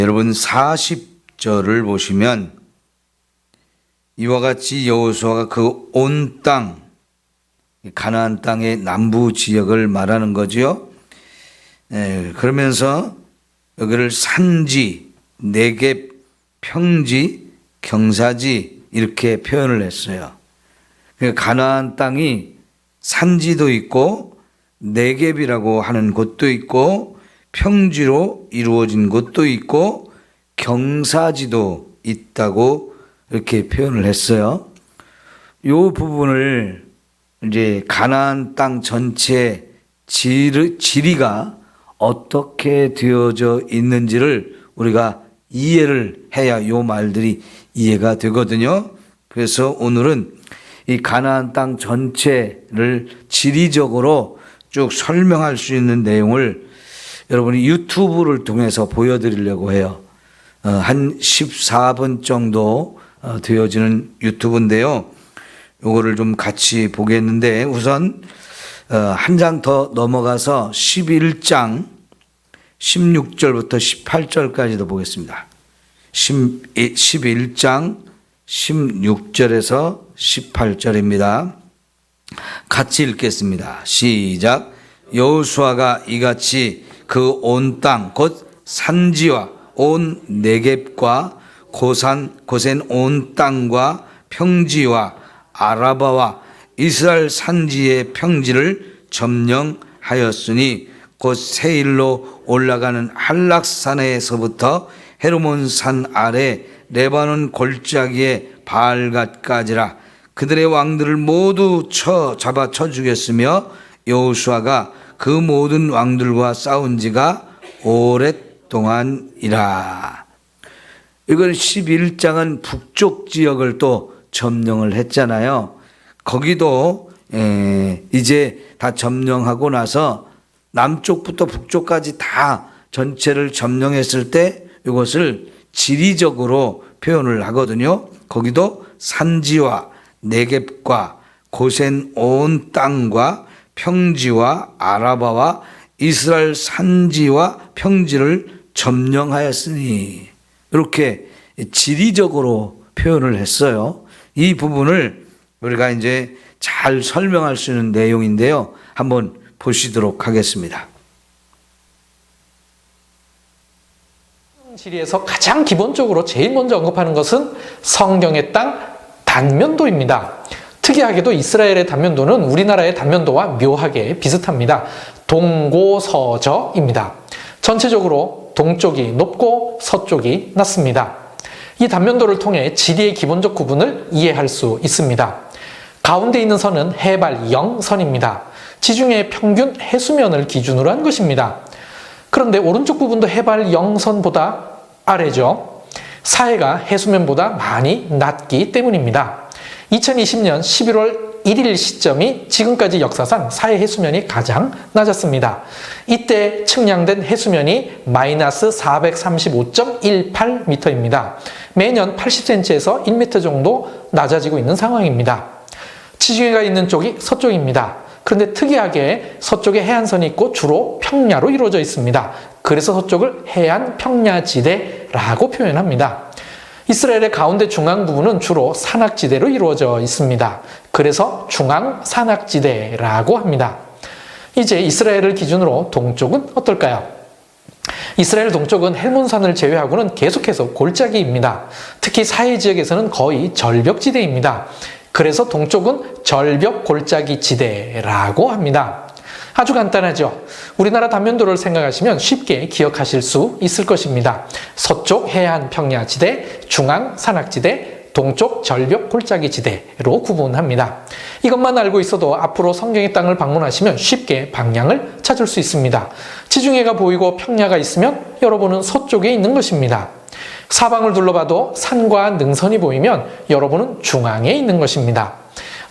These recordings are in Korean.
여러분 40절을 보시면 이와 같이 여호수아가 그 온 땅, 가나안 땅의 남부 지역을 말하는 거죠. 그러면서 여기를 산지, 네겝, 평지, 경사지 이렇게 표현을 했어요. 가나안 땅이 산지도 있고 네겝이라고 하는 곳도 있고 평지로 이루어진 곳도 있고 경사지도 있다고 이렇게 표현을 했어요. 이 부분을 이제 가나안 땅 전체 지리가 어떻게 되어져 있는지를 우리가 이해를 해야 이 말들이 이해가 되거든요. 그래서 오늘은 이 가나안 땅 전체를 지리적으로 쭉 설명할 수 있는 내용을 여러분이 유튜브를 통해서 보여드리려고 해요. 한 14분 정도 되어지는 유튜브인데요. 요거를 좀 같이 보겠는데 우선 한 장 더 넘어가서 11장 16절부터 18절까지도 보겠습니다. 11장 16절에서 18절입니다. 같이 읽겠습니다. 시작. 여호수아가 이같이 그 온 땅 곧 산지와 온 네겝과 고센 온 땅과 평지와 아라바와 이스라엘 산지의 평지를 점령하였으니 곧 세일로 올라가는 한락산에서부터 헤르몬산 아래 레바논 골짜기의 바알갓까지라. 그들의 왕들을 모두 잡아 쳐 죽였으며 여호수아가 그 모든 왕들과 싸운 지가 오랫동안이라. 이건 11장은 북쪽 지역을 또 점령을 했잖아요. 거기도 이제 다 점령하고 나서 남쪽부터 북쪽까지 다 전체를 점령했을 때 이것을 지리적으로 표현을 하거든요. 거기도 산지와 네겝과 고센 온 땅과 평지와 아라바와 이스라엘 산지와 평지를 점령하였으니 이렇게 지리적으로 표현을 했어요. 이 부분을 우리가 이제 잘 설명할 수 있는 내용인데요. 한번 보시도록 하겠습니다. 지리에서 가장 기본적으로 제일 먼저 언급하는 것은 성경의 땅 단면도입니다. 특이하게도 이스라엘의 단면도는 우리나라의 단면도와 묘하게 비슷합니다. 동고서저입니다. 전체적으로 동쪽이 높고 서쪽이 낮습니다. 이 단면도를 통해 지리의 기본적 구분을 이해할 수 있습니다. 가운데 있는 선은 해발 0선입니다. 지중해 평균 해수면을 기준으로 한 것입니다. 그런데 오른쪽 부분도 해발 0선보다 아래죠. 사해가 해수면보다 많이 낮기 때문입니다. 2020년 11월 1일 시점이 지금까지 역사상 사해 해수면이 가장 낮았습니다. 이때 측량된 해수면이 마이너스 435.18m입니다. 매년 80cm에서 1m 정도 낮아지고 있는 상황입니다. 지중해가 있는 쪽이 서쪽입니다. 그런데 특이하게 서쪽에 해안선이 있고 주로 평야로 이루어져 있습니다. 그래서 서쪽을 해안 평야지대라고 표현합니다. 이스라엘의 가운데 중앙 부분은 주로 산악지대로 이루어져 있습니다. 그래서 중앙산악지대라고 합니다. 이제 이스라엘을 기준으로 동쪽은 어떨까요? 이스라엘 동쪽은 헬몬산을 제외하고는 계속해서 골짜기입니다. 특히 사해 지역에서는 거의 절벽지대입니다. 그래서 동쪽은 절벽 골짜기 지대라고 합니다. 아주 간단하죠. 우리나라 단면도를 생각하시면 쉽게 기억하실 수 있을 것입니다. 서쪽 해안 평야지대, 중앙 산악지대, 동쪽 절벽 골짜기 지대로 구분합니다. 이것만 알고 있어도 앞으로 성경의 땅을 방문하시면 쉽게 방향을 찾을 수 있습니다. 지중해가 보이고 평야가 있으면 여러분은 서쪽에 있는 것입니다. 사방을 둘러봐도 산과 능선이 보이면 여러분은 중앙에 있는 것입니다.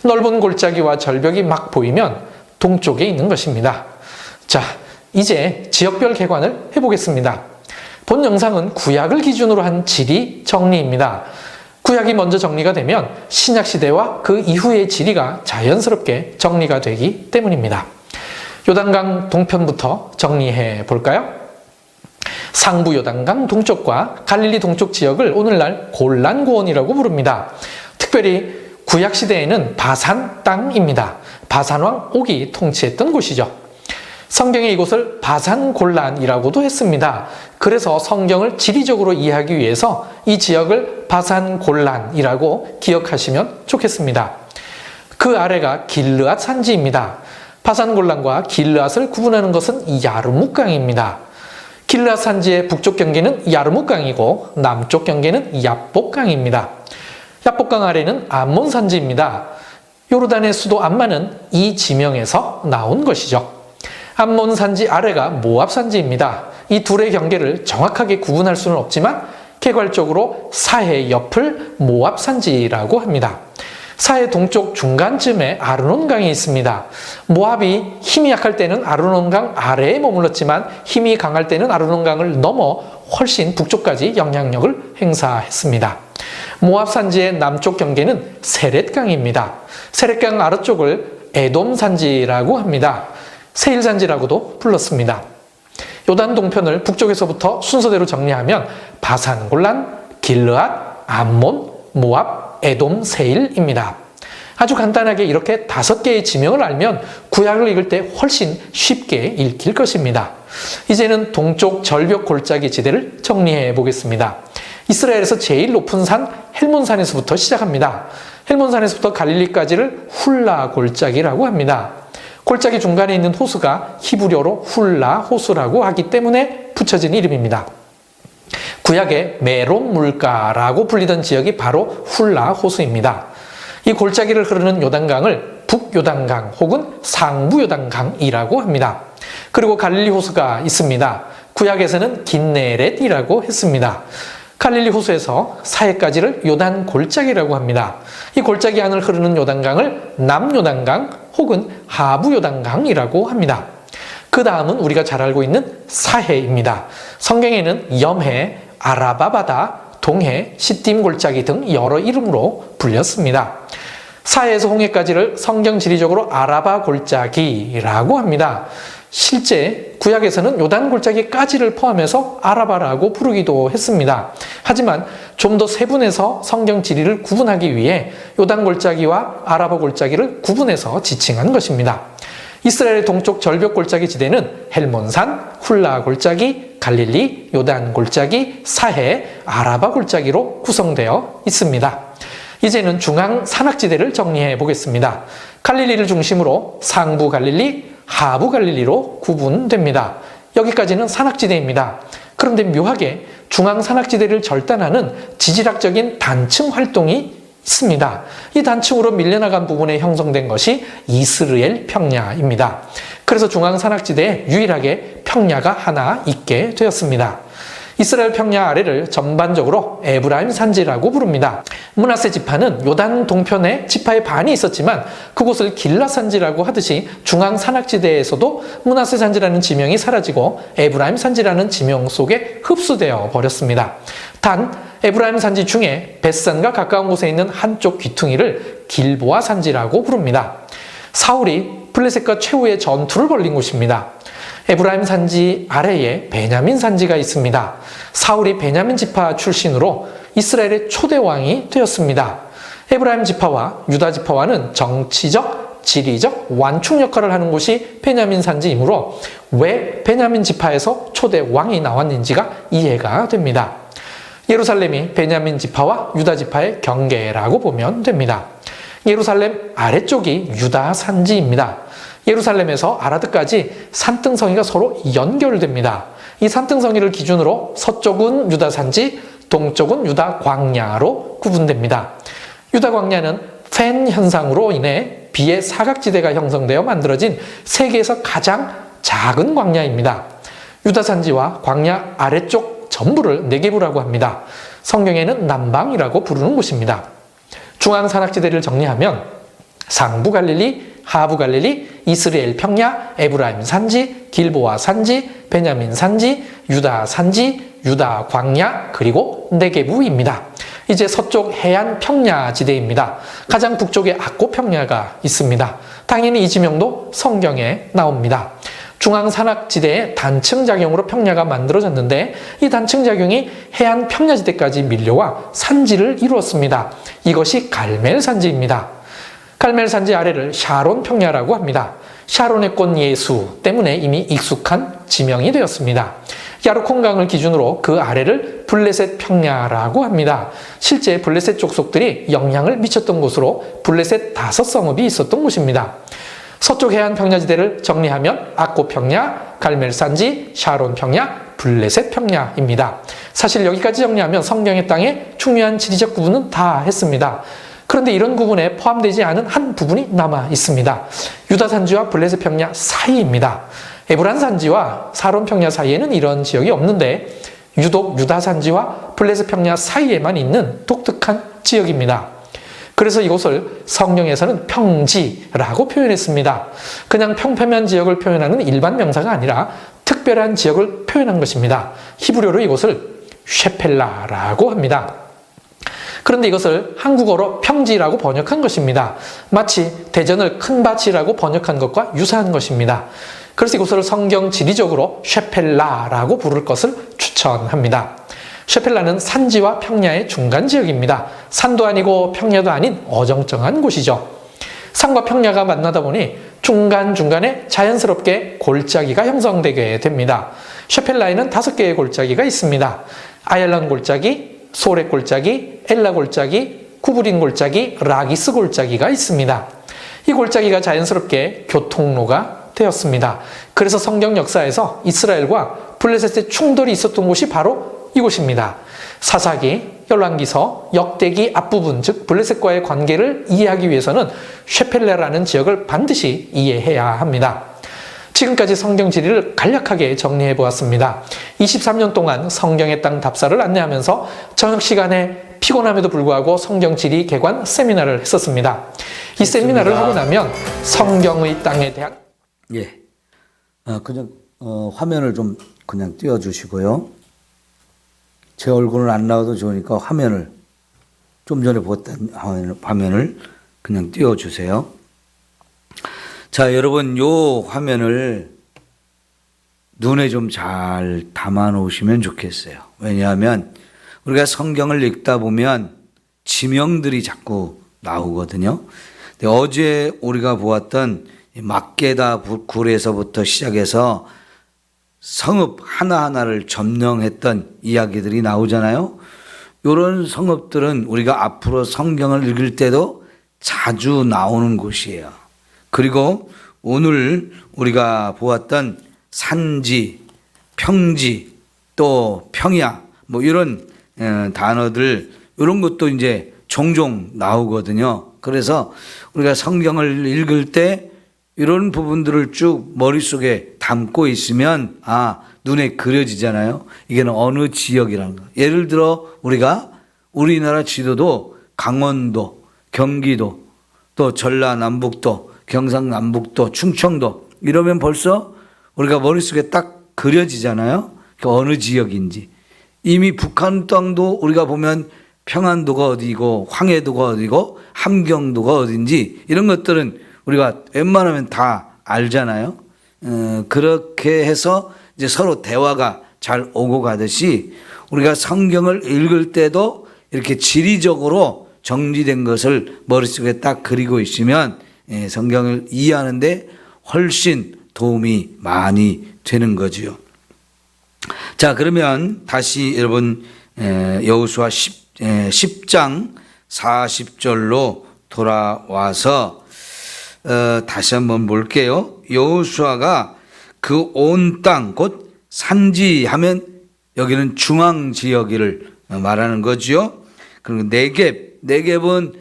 넓은 골짜기와 절벽이 막 보이면 동쪽에 있는 것입니다. 자, 이제 지역별 개관을 해보겠습니다. 본 영상은 구약을 기준으로 한 지리 정리입니다. 구약이 먼저 정리가 되면 신약시대와 그 이후의 지리가 자연스럽게 정리가 되기 때문입니다. 요단강 동편부터 정리해 볼까요? 상부 요단강 동쪽과 갈릴리 동쪽 지역을 오늘날 골란고원이라고 부릅니다. 특별히 구약시대에는 바산 땅입니다. 바산왕 옥이 통치했던 곳이죠. 성경에 이곳을 바산골란이라고도 했습니다. 그래서 성경을 지리적으로 이해하기 위해서 이 지역을 바산골란이라고 기억하시면 좋겠습니다. 그 아래가 길르앗 산지입니다. 바산골란과 길르앗을 구분하는 것은 야르묵강입니다. 길르앗 산지의 북쪽 경계는 야르묵강이고 남쪽 경계는 얍복강입니다. 얍복강 아래는 암몬 산지입니다. 요르단의 수도 암만은 이 지명에서 나온 것이죠. 암몬 산지 아래가 모압 산지입니다. 이 둘의 경계를 정확하게 구분할 수는 없지만 개괄적으로 사해 옆을 모압 산지라고 합니다. 사해 동쪽 중간쯤에 아르논강이 있습니다. 모압이 힘이 약할 때는 아르논강 아래에 머물렀지만 힘이 강할 때는 아르논강을 넘어 훨씬 북쪽까지 영향력을 행사했습니다. 모압 산지의 남쪽 경계는 세렛강입니다. 세렛강 아래쪽을 에돔 산지라고 합니다. 세일산지라고도 불렀습니다. 요단 동편을 북쪽에서부터 순서대로 정리하면 바산골란, 길르앗, 암몬, 모압, 에돔, 세일입니다. 아주 간단하게 이렇게 5개의 지명을 알면 구약을 읽을 때 훨씬 쉽게 읽힐 것입니다. 이제는 동쪽 절벽 골짜기 지대를 정리해 보겠습니다. 이스라엘에서 제일 높은 산 헬몬산에서부터 시작합니다. 헬몬산에서부터 갈릴리까지를 훌라 골짜기라고 합니다. 골짜기 중간에 있는 호수가 히브리어로 훌라 호수라고 하기 때문에 붙여진 이름입니다. 구약의 메론 물가라고 불리던 지역이 바로 훌라 호수입니다. 이 골짜기를 흐르는 요단강을 북요단강 혹은 상부요단강이라고 합니다. 그리고 갈릴리 호수가 있습니다. 구약에서는 긴네렛이라고 했습니다. 갈릴리 호수에서 사해까지를 요단 골짜기라고 합니다. 이 골짜기 안을 흐르는 요단강을 남요단강 혹은 하부요단강이라고 합니다. 그 다음은 우리가 잘 알고 있는 사해입니다. 성경에는 염해, 아라바 바다, 동해, 시딤 골짜기 등 여러 이름으로 불렸습니다. 사해에서 홍해까지를 성경 지리적으로 아라바 골짜기라고 합니다. 실제 구약에서는 요단 골짜기까지를 포함해서 아라바라고 부르기도 했습니다. 하지만 좀 더 세분해서 성경 지리를 구분하기 위해 요단 골짜기와 아라바 골짜기를 구분해서 지칭한 것입니다. 이스라엘의 동쪽 절벽 골짜기 지대는 헬몬산, 훌라 골짜기, 갈릴리, 요단 골짜기, 사해, 아라바 골짜기로 구성되어 있습니다. 이제는 중앙 산악지대를 정리해 보겠습니다. 갈릴리를 중심으로 상부 갈릴리, 하부 갈릴리로 구분됩니다. 여기까지는 산악지대입니다. 그런데 묘하게 중앙 산악지대를 절단하는 지질학적인 단층 활동이 있습니다. 이 단층으로 밀려나간 부분에 형성된 것이 이스르엘 평야입니다. 그래서 중앙 산악지대에 유일하게 평야가 하나 있게 되었습니다. 이스라엘 평야 아래를 전반적으로 에브라임 산지라고 부릅니다. 므낫세 지파는 요단 동편에 지파의 반이 있었지만 그곳을 길라 산지라고 하듯이 중앙 산악지대에서도 므낫세 산지라는 지명이 사라지고 에브라임 산지라는 지명 속에 흡수되어 버렸습니다. 단 에브라임 산지 중에 벳산과 가까운 곳에 있는 한쪽 귀퉁이를 길보아 산지라고 부릅니다. 사울이 블레셋과 최후의 전투를 벌린 곳입니다. 에브라임 산지 아래에 베냐민 산지가 있습니다. 사울이 베냐민 지파 출신으로 이스라엘의 초대 왕이 되었습니다. 에브라임 지파와 유다 지파와는 정치적, 지리적 완충 역할을 하는 곳이 베냐민 산지이므로 왜 베냐민 지파에서 초대 왕이 나왔는지가 이해가 됩니다. 예루살렘이 베냐민 지파와 유다 지파의 경계라고 보면 됩니다. 예루살렘 아래쪽이 유다 산지입니다. 예루살렘에서 아라드까지 산등성이가 서로 연결됩니다. 이 산등성이를 기준으로 서쪽은 유다 산지, 동쪽은 유다 광야로 구분됩니다. 유다 광야는 팬 현상으로 인해 비의 사각지대가 형성되어 만들어진 세계에서 가장 작은 광야입니다. 유다 산지와 광야 아래쪽 전부를 네게부라고 합니다. 성경에는 남방이라고 부르는 곳입니다. 중앙 산악지대를 정리하면 상부 갈릴리, 하부 갈릴리, 이스라엘 평야, 에브라임 산지, 길보아 산지, 베냐민 산지, 유다 산지, 유다 광야, 그리고 네게부입니다. 이제 서쪽 해안 평야 지대입니다. 가장 북쪽에 악고 평야가 있습니다. 당연히 이 지명도 성경에 나옵니다. 중앙 산악지대의 단층작용으로 평야가 만들어졌는데 이 단층작용이 해안 평야지대까지 밀려와 산지를 이루었습니다. 이것이 갈멜산지입니다. 갈멜산지 아래를 샤론 평야라고 합니다. 샤론의 꽃 예수 때문에 이미 익숙한 지명이 되었습니다. 야르콘강을 기준으로 그 아래를 블레셋 평야라고 합니다. 실제 블레셋 족속들이 영향을 미쳤던 곳으로 블레셋 5성읍이 있었던 곳입니다. 서쪽 해안 평야지대를 정리하면 아코 평야, 갈멜산지, 샤론 평야, 블레셋 평야입니다. 사실 여기까지 정리하면 성경의 땅에 중요한 지리적 구분은 다 했습니다. 그런데 이런 구분에 포함되지 않은 한 부분이 남아 있습니다. 유다산지와 블레셋 평야 사이입니다. 에브란 산지와 사론 평야 사이에는 이런 지역이 없는데 유독 유다 산지와 블레셋 평야 사이에만 있는 독특한 지역입니다. 그래서 이곳을 성경에서는 평지라고 표현했습니다. 그냥 평평한 지역을 표현하는 일반 명사가 아니라 특별한 지역을 표현한 것입니다. 히브리어로 이곳을 쉐펠라라고 합니다. 그런데 이것을 한국어로 평지라고 번역한 것입니다. 마치 대전을 큰 밭이라고 번역한 것과 유사한 것입니다. 그래서 이곳을 성경 지리적으로 쉐펠라라고 부를 것을 추천합니다. 쉐펠라는 산지와 평야의 중간 지역입니다. 산도 아니고 평야도 아닌 어정쩡한 곳이죠. 산과 평야가 만나다 보니 중간중간에 자연스럽게 골짜기가 형성되게 됩니다. 쉐펠라에는 5개의 골짜기가 있습니다. 아얄란 골짜기, 소렉 골짜기, 엘라 골짜기, 구브린 골짜기, 라기스 골짜기가 있습니다. 이 골짜기가 자연스럽게 교통로가 되었습니다. 그래서 성경 역사에서 이스라엘과 블레셋의 충돌이 있었던 곳이 바로 이곳입니다. 사사기, 열왕기서, 역대기 앞부분, 즉 블레셋과의 관계를 이해하기 위해서는 쉐펠레라는 지역을 반드시 이해해야 합니다. 지금까지 성경 지리를 간략하게 정리해 보았습니다. 23년 동안 성경의 땅 답사를 안내하면서 저녁 시간에 피곤함에도 불구하고 성경 지리 개관 세미나를 했었습니다. 이 세미나를 하고 나면 성경의 땅에 대한 그냥 화면을 좀 그냥 띄워주시고요. 제 얼굴은 안 나와도 좋으니까 화면을 좀 전에 보았던 화면을 그냥 띄워주세요. 자, 여러분, 요 화면을 눈에 좀 잘 담아 놓으시면 좋겠어요. 왜냐하면 우리가 성경을 읽다 보면 지명들이 자꾸 나오거든요. 근데 어제 우리가 보았던 막게다 굴에서부터 시작해서 성읍 하나하나를 점령했던 이야기들이 나오잖아요. 이런 성읍들은 우리가 앞으로 성경을 읽을 때도 자주 나오는 곳이에요. 그리고 오늘 우리가 보았던 산지, 평지, 또 평야, 뭐 이런 단어들, 이런 것도 이제 종종 나오거든요. 그래서 우리가 성경을 읽을 때 이런 부분들을 쭉 머릿속에 담고 있으면 눈에 그려지잖아요. 이게 어느 지역이라는 거. 예를 들어 우리가 우리나라 지도도 강원도, 경기도, 또 전라남북도, 경상남북도, 충청도 이러면 벌써 우리가 머릿속에 딱 그려지잖아요. 어느 지역인지. 이미 북한 땅도 우리가 보면 평안도가 어디고 황해도가 어디고 함경도가 어딘지 이런 것들은 우리가 웬만하면 다 알잖아요. 그렇게 해서 이제 서로 대화가 잘 오고 가듯이 우리가 성경을 읽을 때도 이렇게 지리적으로 정리된 것을 머릿속에 딱 그리고 있으면 성경을 이해하는데 훨씬 도움이 많이 되는 거지요. 자, 그러면 다시 여러분 여호수아 10장 40절로 돌아와서 다시 한번 볼게요. 여호수아가 그 온 땅 곧 산지 하면 여기는 중앙 지역을 말하는 거지요. 그리고 네겝은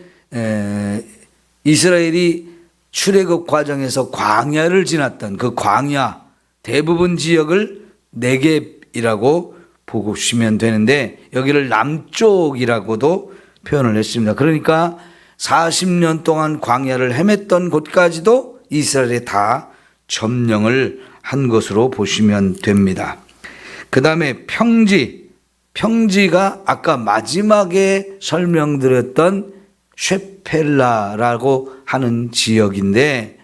이스라엘이 출애굽 과정에서 광야를 지났던 그 광야 대부분 지역을 네겝이라고 보시면 되는데 여기를 남쪽이라고도 표현을 했습니다. 그러니까 40년 동안 광야를 헤맸던 곳까지도 이스라엘이 다 점령을 한 것으로 보시면 됩니다. 그 다음에 평지가 아까 마지막에 설명드렸던 쉐펠라라고 하는 지역인데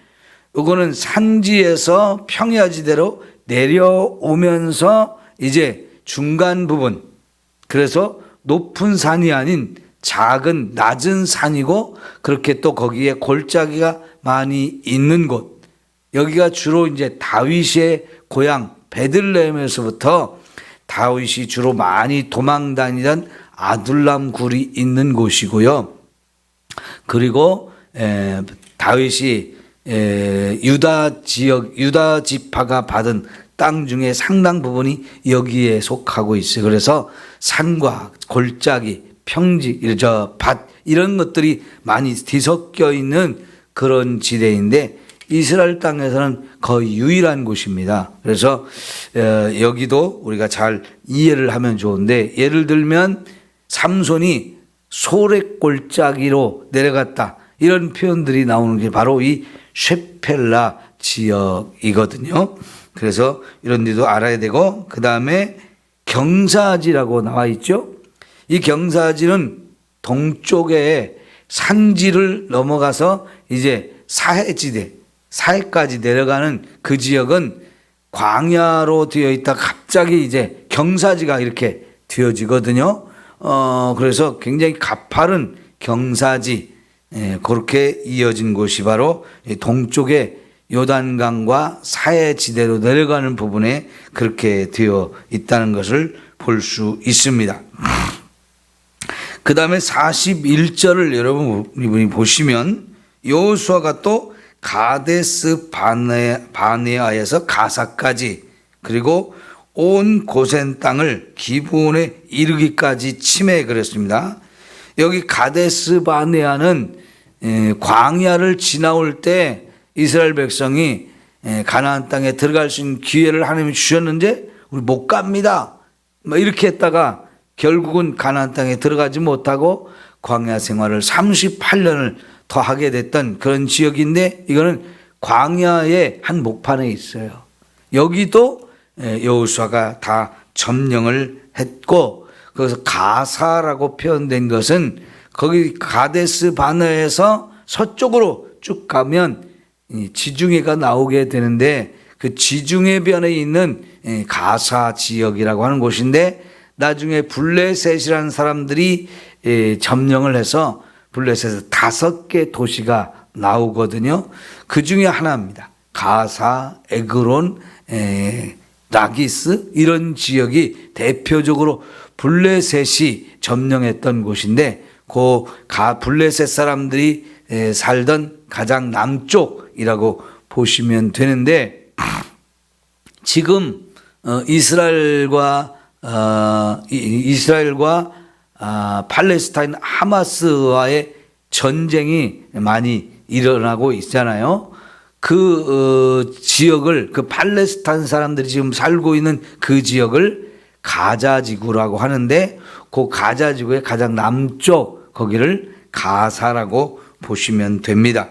요거는 산지에서 평야지대로 내려오면서 이제 중간 부분, 그래서 높은 산이 아닌 작은 낮은 산이고, 그렇게 또 거기에 골짜기가 많이 있는 곳, 여기가 주로 이제 다윗의 고향 베들레헴에서부터 다윗이 주로 많이 도망 다니던 아둘람 굴이 있는 곳이고요. 그리고 다윗이 유다 지역, 유다 지파가 받은 땅 중에 상당 부분이 여기에 속하고 있어요. 그래서 산과 골짜기, 평지, 밭 이런 것들이 많이 뒤섞여 있는 그런 지대인데, 이스라엘 땅에서는 거의 유일한 곳입니다. 그래서 여기도 우리가 잘 이해를 하면 좋은데, 예를 들면 삼손이 소렉 골짜기로 내려갔다, 이런 표현들이 나오는 게 바로 이 쉐펠라 지역이거든요. 그래서 이런 데도 알아야 되고, 그 다음에 경사지라고 나와 있죠. 이 경사지는 동쪽에 산지를 넘어가서 이제 사해지대, 사해까지 내려가는 그 지역은 광야로 되어 있다 갑자기 이제 경사지가 이렇게 되어지거든요. 그래서 굉장히 가파른 경사지, 그렇게 이어진 곳이 바로 동쪽에 요단강과 사해지대로 내려가는 부분에 그렇게 되어 있다는 것을 볼 수 있습니다. 그 다음에 41절을 여러분이 보시면, 여호수아가 또 가데스 바네아에서 가사까지, 그리고 온 고센 땅을 기브온에 이르기까지 침해 그랬습니다. 여기 가데스 바네아는 광야를 지나올 때 이스라엘 백성이 가나안 땅에 들어갈 수 있는 기회를 하나님이 주셨는데 우리 못 갑니다, 이렇게 했다가 결국은 가나안 땅에 들어가지 못하고 광야 생활을 38년을 더 하게 됐던 그런 지역인데, 이거는 광야의 한 목판에 있어요. 여기도 여호수아가 다 점령을 했고, 그래서 가사라고 표현된 것은 거기 가데스 바네아에서 서쪽으로 쭉 가면 지중해가 나오게 되는데, 그 지중해변에 있는 가사 지역이라고 하는 곳인데, 나중에 블레셋이라는 사람들이 점령을 해서 블레셋에서 5개 도시가 나오거든요. 그 중에 하나입니다. 가사, 에그론, 라기스, 이런 지역이 대표적으로 블레셋이 점령했던 곳인데, 그 블레셋 사람들이 살던 가장 남쪽이라고 보시면 되는데, 지금 이스라엘과 팔레스타인 하마스와의 전쟁이 많이 일어나고 있잖아요. 그 지역을, 그 팔레스타인 사람들이 지금 살고 있는 그 지역을 가자지구라고 하는데, 그 가자지구의 가장 남쪽, 거기를 가사라고 보시면 됩니다.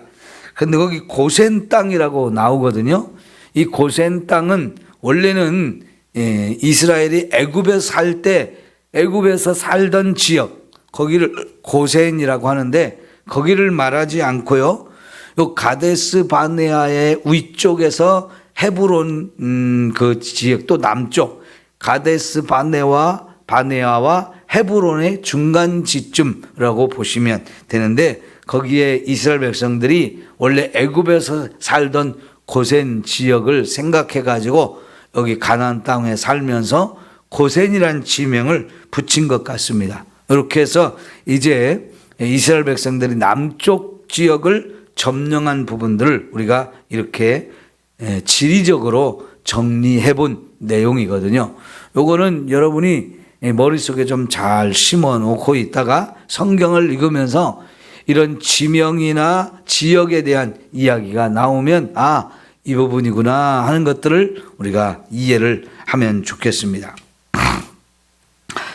근데 거기 고센 땅이라고 나오거든요. 이 고센 땅은 원래는 이스라엘이 애굽에서 살 때 애굽에서 살던 지역, 거기를 고센이라고 하는데, 거기를 말하지 않고요, 요 가데스 바네아의 위쪽에서 헤브론 그 지역도 남쪽, 가데스 바네아와 헤브론의 중간지쯤이라고 보시면 되는데, 거기에 이스라엘 백성들이 원래 애굽에서 살던 고센 지역을 생각해 가지고 여기 가나안 땅에 살면서 고센이라는 지명을 붙인 것 같습니다. 이렇게 해서 이제 이스라엘 백성들이 남쪽 지역을 점령한 부분들을 우리가 이렇게 지리적으로 정리해 본 내용이거든요. 요거는 여러분이 머릿속에 좀 잘 심어 놓고 있다가 성경을 읽으면서 이런 지명이나 지역에 대한 이야기가 나오면, 아, 이 부분이구나 하는 것들을 우리가 이해를 하면 좋겠습니다.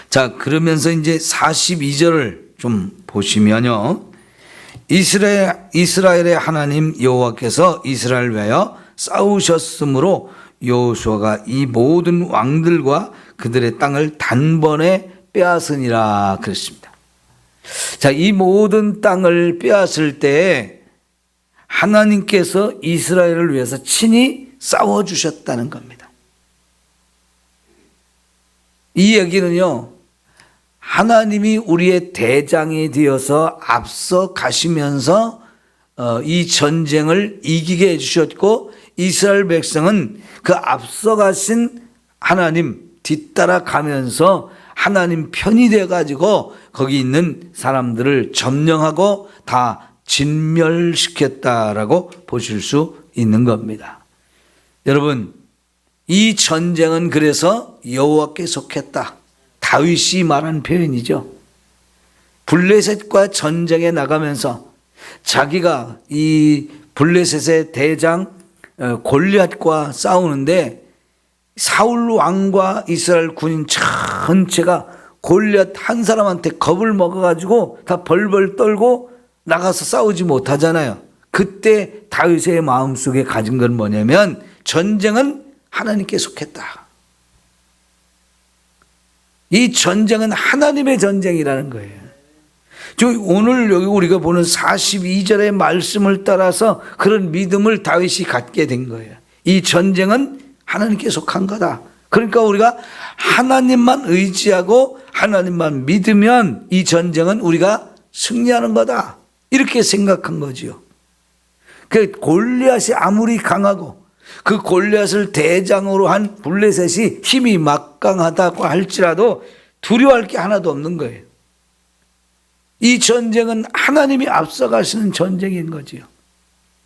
자, 그러면서 이제 42절을 좀 보시면요. 이스라엘의 하나님 여호와께서 이스라엘 위하여 싸우셨으므로 여호수아가 이 모든 왕들과 그들의 땅을 단번에 빼앗으니라 그랬습니다. 자, 이 모든 땅을 빼앗을 때 하나님께서 이스라엘을 위해서 친히 싸워주셨다는 겁니다. 이 얘기는요, 하나님이 우리의 대장이 되어서 앞서 가시면서 이 전쟁을 이기게 해주셨고, 이스라엘 백성은 그 앞서 가신 하나님 뒤따라 가면서 하나님 편이 돼가지고 거기 있는 사람들을 점령하고 다 진멸시켰다라고 보실 수 있는 겁니다. 여러분, 이 전쟁은 그래서 여호와께 속했다. 다윗이 말한 표현이죠. 블레셋과 전쟁에 나가면서 자기가 이 블레셋의 대장 골리앗과 싸우는데 사울 왕과 이스라엘 군인 전체가 골리앗 한 사람한테 겁을 먹어가지고 다 벌벌 떨고 나가서 싸우지 못하잖아요. 그때 다윗의 마음속에 가진 건 뭐냐면 전쟁은 하나님께 속했다. 이 전쟁은 하나님의 전쟁이라는 거예요. 오늘 여기 우리가 보는 42절의 말씀을 따라서 그런 믿음을 다윗이 갖게 된 거예요. 이 전쟁은 하나님께 속한 거다. 그러니까 우리가 하나님만 의지하고 하나님만 믿으면 이 전쟁은 우리가 승리하는 거다. 이렇게 생각한 거지요. 그 골리앗이 아무리 강하고 그 골리앗을 대장으로 한 블레셋이 힘이 막강하다고 할지라도 두려워할 게 하나도 없는 거예요. 이 전쟁은 하나님이 앞서가시는 전쟁인 거지요.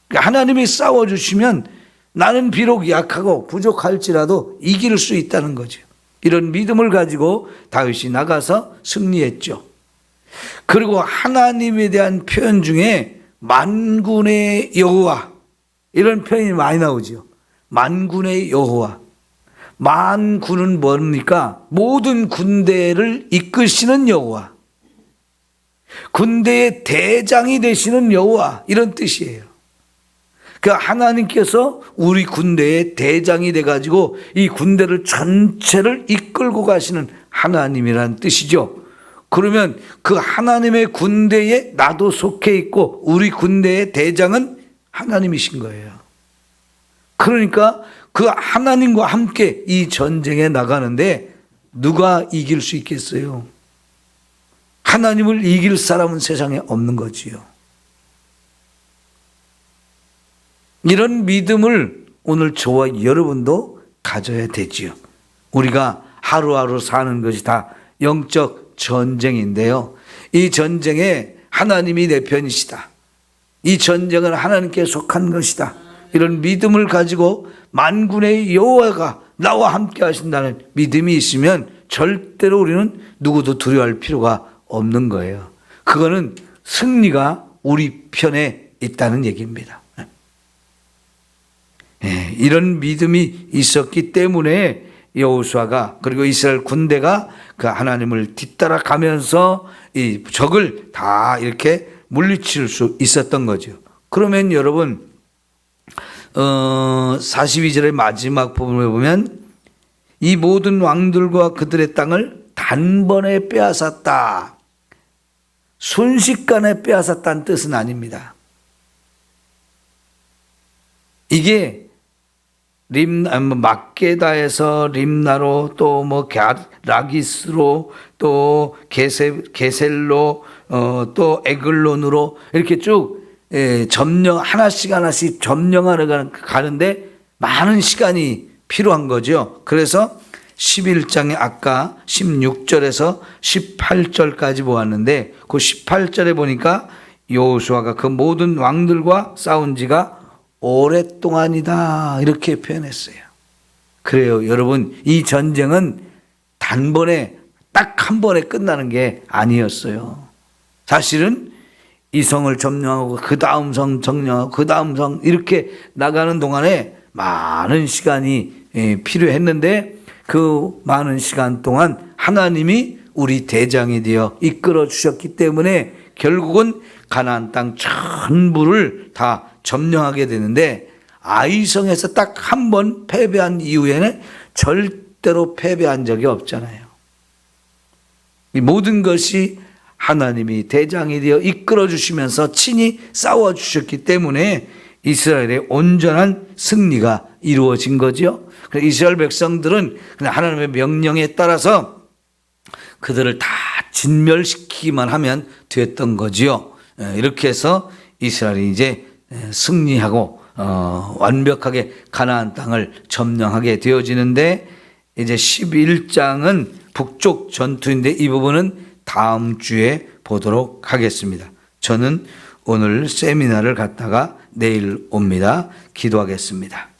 그러니까 하나님이 싸워주시면 나는 비록 약하고 부족할지라도 이길 수 있다는 거죠. 이런 믿음을 가지고 다윗이 나가서 승리했죠. 그리고 하나님에 대한 표현 중에 만군의 여호와 이런 표현이 많이 나오죠. 만군의 여호와. 만군은 뭡니까? 모든 군대를 이끄시는 여호와. 군대의 대장이 되시는 여호와 이런 뜻이에요. 그 하나님께서 우리 군대의 대장이 돼가지고 이 군대를 전체를 이끌고 가시는 하나님이라는 뜻이죠. 그러면 그 하나님의 군대에 나도 속해 있고 우리 군대의 대장은 하나님이신 거예요. 그러니까 그 하나님과 함께 이 전쟁에 나가는데 누가 이길 수 있겠어요? 하나님을 이길 사람은 세상에 없는 거지요. 이런 믿음을 오늘 저와 여러분도 가져야 되지요. 우리가 하루하루 사는 것이 다 영적 전쟁인데요. 이 전쟁에 하나님이 내 편이시다. 이 전쟁은 하나님께 속한 것이다. 이런 믿음을 가지고 만군의 여호와가 나와 함께 하신다는 믿음이 있으면 절대로 우리는 누구도 두려워할 필요가 없는 거예요. 그거는 승리가 우리 편에 있다는 얘기입니다. 이런 믿음이 있었기 때문에 여호수아가 그리고 이스라엘 군대가 그 하나님을 뒤따라 가면서 이 적을 다 이렇게 물리칠 수 있었던 거죠. 그러면 여러분 42절의 마지막 부분을 보면 이 모든 왕들과 그들의 땅을 단번에 빼앗았다. 순식간에 빼앗았다는 뜻은 아닙니다. 이게 막게다에서 림나로 또 뭐 라기스로 또 게셀로 또 에글론으로 이렇게 쭉 점령 하나씩 점령하러 가는데 많은 시간이 필요한 거죠. 그래서 11장에 아까 16절에서 18절까지 보았는데 그 18절에 보니까 여호수아가 그 모든 왕들과 싸운 지가 오랫동안이다 이렇게 표현했어요. 그래요. 여러분, 이 전쟁은 단번에 딱 한 번에 끝나는 게 아니었어요. 사실은 이 성을 점령하고 그 다음 성 점령하고 그 다음 성 이렇게 나가는 동안에 많은 시간이 필요했는데 그 많은 시간 동안 하나님이 우리 대장이 되어 이끌어 주셨기 때문에 결국은 가나안 땅 전부를 다 점령하게 되는데 아이성에서 딱 한 번 패배한 이후에는 절대로 패배한 적이 없잖아요. 이 모든 것이 하나님이 대장이 되어 이끌어 주시면서 친히 싸워 주셨기 때문에 이스라엘의 온전한 승리가 이루어진 거죠. 그래서 이스라엘 백성들은 그냥 하나님의 명령에 따라서 그들을 다 진멸시키기만 하면 됐던 거지요. 이렇게 해서 이스라엘이 이제 승리하고 완벽하게 가나안 땅을 점령하게 되어지는데, 이제 11장은 북쪽 전투인데 이 부분은 다음 주에 보도록 하겠습니다. 저는 오늘 세미나를 갔다가 내일 옵니다. 기도하겠습니다.